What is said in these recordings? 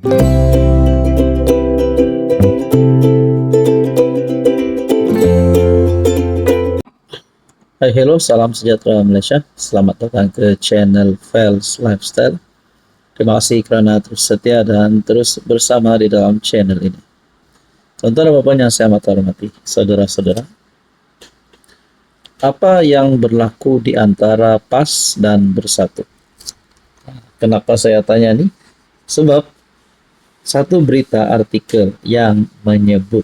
Hai, hello, salam sejahtera Malaysia. Selamat datang ke channel Fels Lifestyle. Terima kasih kerana terus setia dan terus bersama di dalam channel ini. Tuan-tuan dan puan yang saya amat hormati, saudara-saudara, apa yang berlaku di antara PAS dan Bersatu? Kenapa saya tanya ni? Sebab satu berita artikel yang menyebut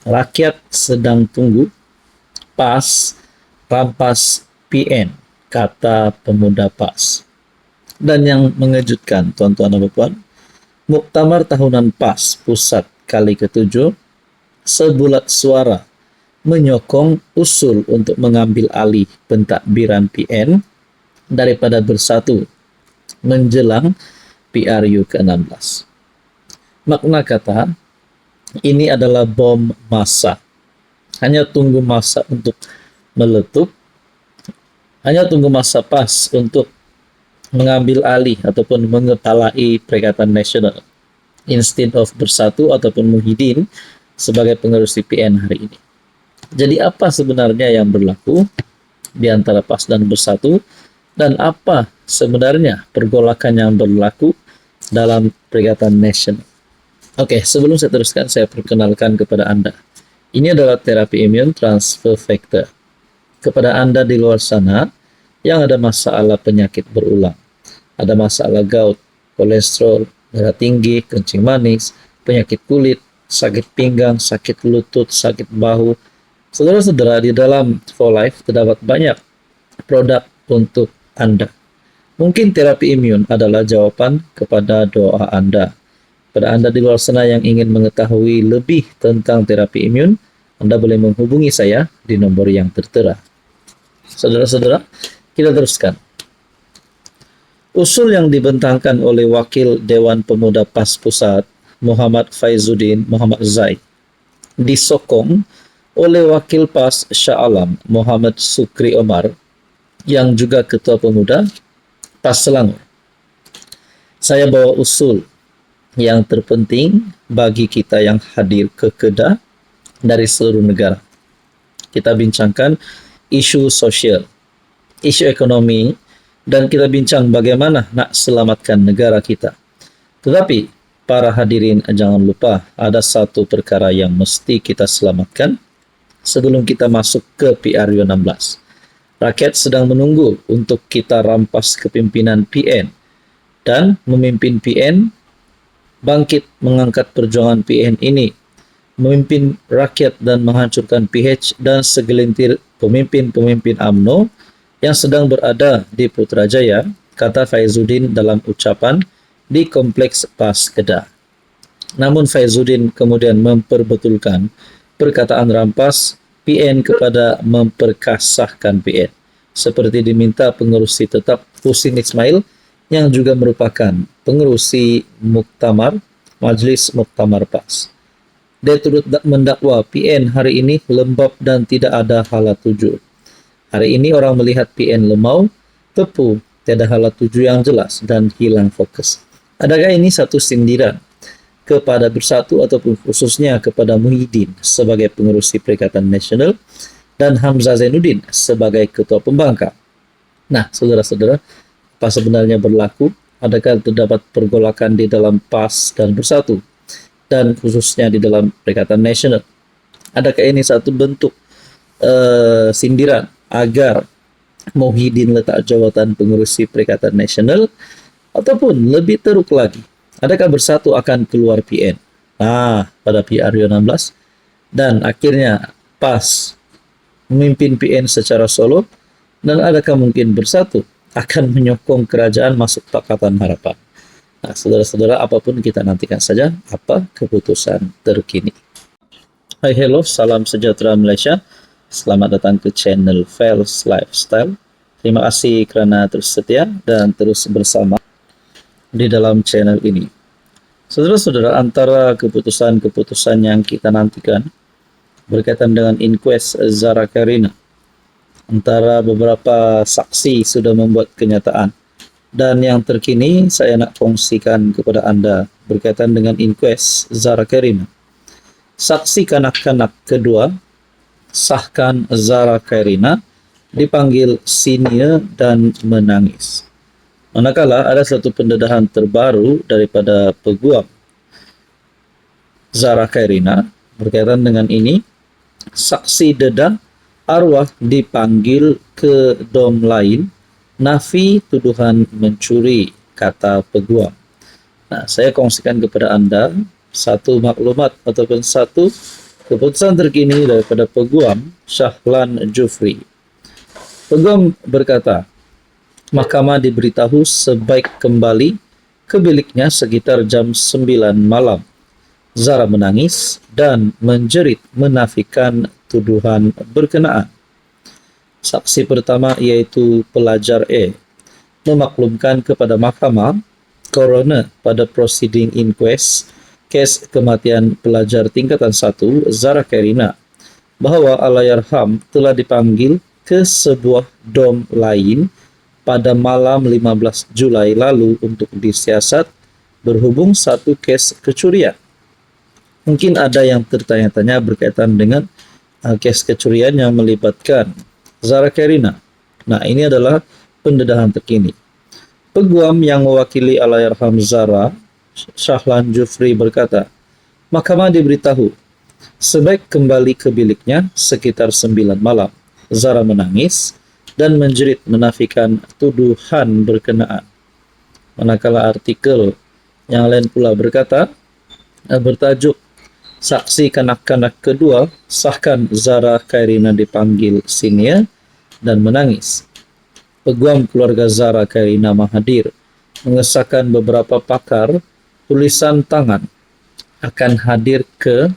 rakyat sedang tunggu PAS rampas PN, kata pemuda PAS. Dan yang mengejutkan, tuan-tuan dan puan, muktamar tahunan PAS pusat kali ke-7 sebulat suara menyokong usul untuk mengambil alih pentadbiran PN daripada Bersatu menjelang PRU ke-16. Makna kata, ini adalah bom masa. Hanya tunggu masa untuk meletup, hanya tunggu masa PAS untuk mengambil alih ataupun mengepalai Perikatan Nasional instead of Bersatu ataupun Muhyiddin sebagai pengerusi PN hari ini. Jadi apa sebenarnya yang berlaku di antara PAS dan Bersatu, dan apa sebenarnya pergolakan yang berlaku dalam Perikatan Nasional? Oke, sebelum saya teruskan, saya perkenalkan kepada Anda. Ini adalah terapi imun transfer factor. Kepada Anda di luar sana yang ada masalah penyakit berulang, ada masalah gout, kolesterol, darah tinggi, kencing manis, penyakit kulit, sakit pinggang, sakit lutut, sakit bahu. Saudara-saudara, di dalam For Life terdapat banyak produk untuk Anda. Mungkin terapi imun adalah jawaban kepada doa Anda. Pada Anda di luar sana yang ingin mengetahui lebih tentang terapi imun, Anda boleh menghubungi saya di nombor yang tertera. Saudara-saudara, kita teruskan. Usul yang dibentangkan oleh Wakil Dewan Pemuda PAS Pusat, Muhammad Faizuddin Muhammad Zaid, disokong oleh Wakil PAS Shah Alam, Muhammad Sukri Omar, yang juga Ketua Pemuda PAS Selangor. Saya bawa usul yang terpenting bagi kita yang hadir ke Kedah dari seluruh negara. Kita bincangkan isu sosial, isu ekonomi, dan kita bincang bagaimana nak selamatkan negara kita. Tetapi, para hadirin jangan lupa, ada satu perkara yang mesti kita selamatkan sebelum kita masuk ke PRU 16. Rakyat sedang menunggu untuk kita rampas kepimpinan PN dan memimpin PN, bangkit mengangkat perjuangan PN ini, memimpin rakyat dan menghancurkan PH dan segelintir pemimpin-pemimpin UMNO yang sedang berada di Putrajaya, kata Faizuddin dalam ucapan di Kompleks PAS Kedah. Namun Faizuddin kemudian memperbetulkan perkataan rampas PN kepada memperkasahkan PN, seperti diminta pengerusi tetap Husin Ismail yang juga merupakan pengerusi Muktamar Majlis Muktamar PAS. Dia turut mendakwa PN hari ini lembab dan tidak ada hala tuju. Hari ini orang melihat PN lemau, tepu, tiada hala tuju yang jelas dan hilang fokus. Adakah ini satu sindiran kepada Bersatu ataupun khususnya kepada Muhyiddin sebagai pengerusi Perikatan Nasional dan Hamzah Zainuddin sebagai Ketua Pembangkang? Nah, saudara-saudara, apa sebenarnya berlaku? Adakah terdapat pergolakan di dalam PAS dan Bersatu? Dan khususnya di dalam Perikatan Nasional? Adakah ini satu bentuk sindiran agar Muhyiddin letak jawatan pengerusi Perikatan Nasional, ataupun lebih teruk lagi, adakah Bersatu akan keluar PN pada PRU 16 dan akhirnya PAS memimpin PN secara solo, dan adakah mungkin Bersatu akan menyokong kerajaan masuk Pakatan Harapan? Nah, saudara-saudara, apapun kita nantikan saja apa keputusan terkini. Hai, hello, salam sejahtera Malaysia. Selamat datang ke channel Fels Lifestyle. Terima kasih kerana terus setia dan terus bersama di dalam channel ini. Saudara-saudara, antara keputusan-keputusan yang kita nantikan berkaitan dengan inquest Zahra Karina, antara beberapa saksi sudah membuat kenyataan. Dan yang terkini saya nak kongsikan kepada anda berkaitan dengan inquest Zara Kairina. Saksi kanak-kanak kedua, sahkan Zara Kairina, dipanggil Sinia dan menangis. Manakala ada satu pendedahan terbaru daripada peguam Zara Kairina berkaitan dengan ini, saksi dedah arwah dipanggil ke dom lain, nafi tuduhan mencuri, kata peguam. Nah, saya kongsikan kepada anda satu maklumat ataupun satu keputusan terkini daripada peguam Shahlan Jufri. Peguam berkata, mahkamah diberitahu sebaik kembali ke biliknya sekitar jam 9 malam. Zara menangis dan menjerit menafikan tuduhan berkenaan. Saksi pertama yaitu pelajar E memaklumkan kepada mahkamah coroner pada proceeding inquest kes kematian pelajar tingkatan 1 Zara Kairina bahawa Allahyarham telah dipanggil ke sebuah dom lain pada malam 15 Julai lalu untuk disiasat berhubung satu kes kecurian. Mungkin ada yang tertanya-tanya berkaitan dengan kes kecurian yang melibatkan Zara Kairina. Nah, ini adalah pendedahan terkini. Peguam yang mewakili Allahyarham Zara, Shahlan Jufri berkata, mahkamah diberitahu sebaik kembali ke biliknya sekitar 9 malam. Zara menangis dan menjerit menafikan tuduhan berkenaan. Manakala artikel yang lain pula berkata, bertajuk saksi kanak-kanak kedua, sahkan Zara Kairina dipanggil Sinia dan menangis. Peguam keluarga Zara Kairina Mahathir mengesahkan beberapa pakar tulisan tangan akan hadir ke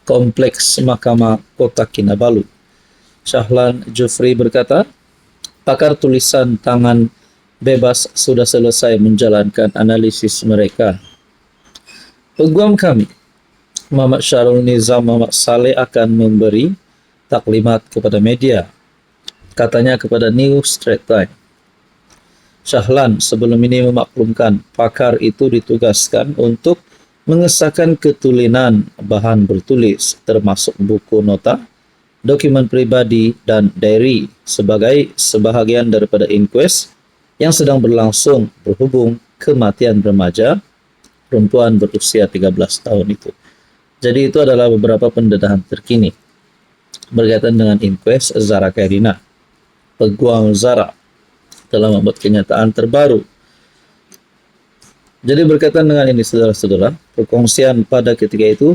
kompleks Mahkamah Kota Kinabalu. Shahlan Jufri berkata, pakar tulisan tangan bebas sudah selesai menjalankan analisis mereka. Peguam kami, Muhammad Syahrul Nizam Muhammad Saleh akan memberi taklimat kepada media, katanya kepada New Straits Times. Shahlan sebelum ini memaklumkan pakar itu ditugaskan untuk mengesahkan ketulinan bahan bertulis termasuk buku nota, dokumen pribadi dan diary sebagai sebahagian daripada inquest yang sedang berlangsung berhubung kematian remaja perempuan berusia 13 tahun itu. Jadi itu adalah beberapa pendedahan terkini berkaitan dengan inquest Zara Kairina. Peguam Zara telah membuat kenyataan terbaru. Jadi berkaitan dengan ini saudara-saudara, perkongsian pada ketika itu,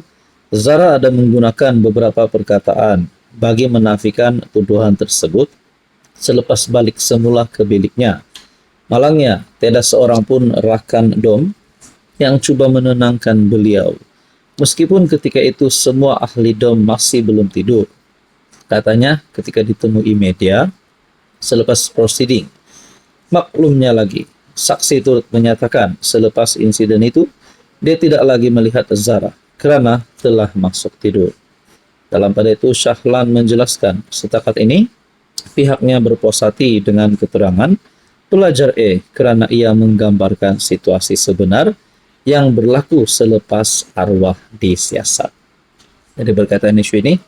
Zara ada menggunakan beberapa perkataan bagi menafikan tuduhan tersebut selepas balik semula ke biliknya. Malangnya, tiada seorang pun rakan dom yang cuba menenangkan beliau. Meskipun ketika itu semua ahli dom masih belum tidur. Katanya ketika ditemui media selepas proceeding. Maklumnya lagi, saksi turut menyatakan selepas insiden itu, dia tidak lagi melihat Zara kerana telah masuk tidur. Dalam pada itu, Shahlan menjelaskan setakat ini, pihaknya berpuas hati dengan keterangan pelajar E kerana ia menggambarkan situasi sebenar yang berlaku selepas arwah disiasat. Jadi berkaitan isu ini,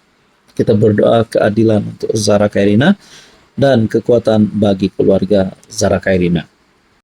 kita berdoa keadilan untuk Zara Kairina dan kekuatan bagi keluarga Zara Kairina.